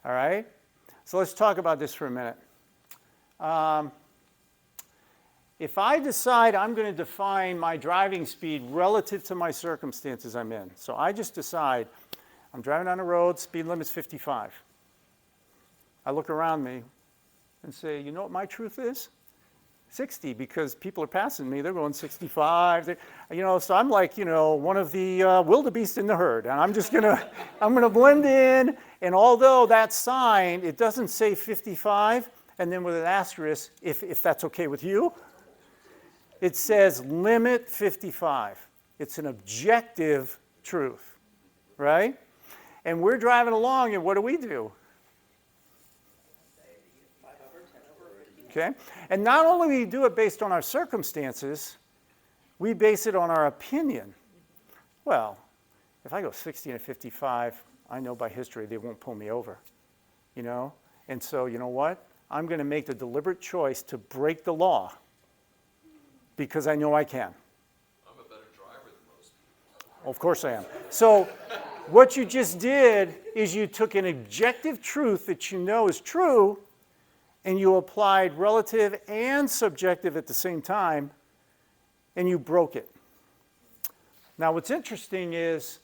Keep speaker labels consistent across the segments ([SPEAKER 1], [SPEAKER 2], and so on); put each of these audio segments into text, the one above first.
[SPEAKER 1] All right? So let's talk about this for a minute. If I decide I'm going to define my driving speed relative to my circumstances I'm in, so I just decide I'm driving on the road, speed limit's 55. I look around me and say, you know what my truth is? 60, because people are passing me, they're going 65. So I'm like, one of the wildebeest in the herd, and I'm just I'm gonna blend in. And although that sign, it doesn't say 55, and then with an asterisk, if that's okay with you, it says limit 55. It's an objective truth, right? And we're driving along, and what do? Okay? And not only do we do it based on our circumstances, we base it on our opinion. Well, if I go 60 and 55, I know by history they won't pull me over, And so, you know what? I'm going to make the deliberate choice to break the law because I know I can.
[SPEAKER 2] I'm a better driver than most people.
[SPEAKER 1] Well, of course I am. So what you just did is you took an objective truth that you know is true, and you applied relative and subjective at the same time, and you broke it. Now, what's interesting is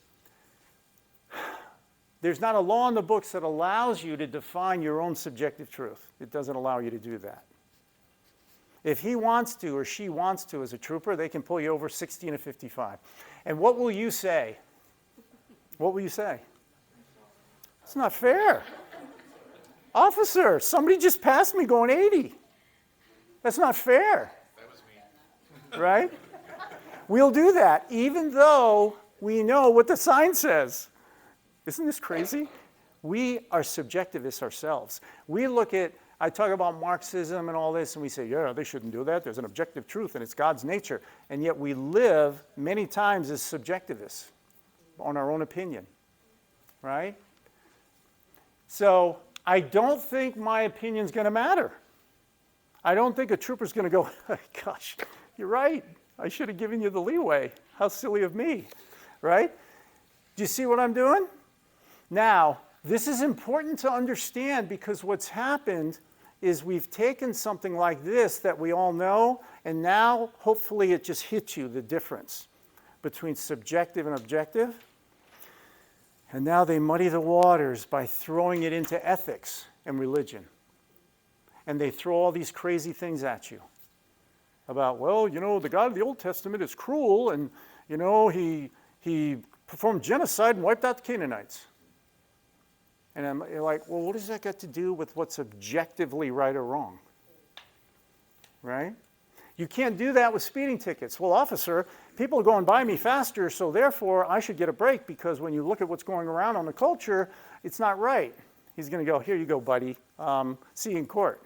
[SPEAKER 1] there's not a law in the books that allows you to define your own subjective truth. It doesn't allow you to do that. If he wants to or she wants to as a trooper, they can pull you over 60 and a 55. And what will you say? What will you say? It's not fair. Officer, somebody just passed me going 80. That's not fair.
[SPEAKER 2] That was me.
[SPEAKER 1] Right? We'll do that even though we know what the sign says. Isn't this crazy? We are subjectivists ourselves. We look at, I talk about Marxism and all this, and we say, yeah, they shouldn't do that. There's an objective truth, and it's God's nature. And yet we live many times as subjectivists on our own opinion. Right? So I don't think my opinion's going to matter. I don't think a trooper's going to go, gosh, you're right. I should have given you the leeway. How silly of me. Right? Do you see what I'm doing? Now, this is important to understand because what's happened is we've taken something like this that we all know, and now hopefully it just hits you, the difference between subjective and objective. And now they muddy the waters by throwing it into ethics and religion. And they throw all these crazy things at you about, well, the God of the Old Testament is cruel, and, he performed genocide and wiped out the Canaanites. And I'm like, well, what does that got to do with what's objectively right or wrong? Right? You can't do that with speeding tickets. Well, officer, people are going by me faster, so therefore I should get a break because when you look at what's going around on the culture, it's not right. He's going to go, here you go, buddy. See you in court.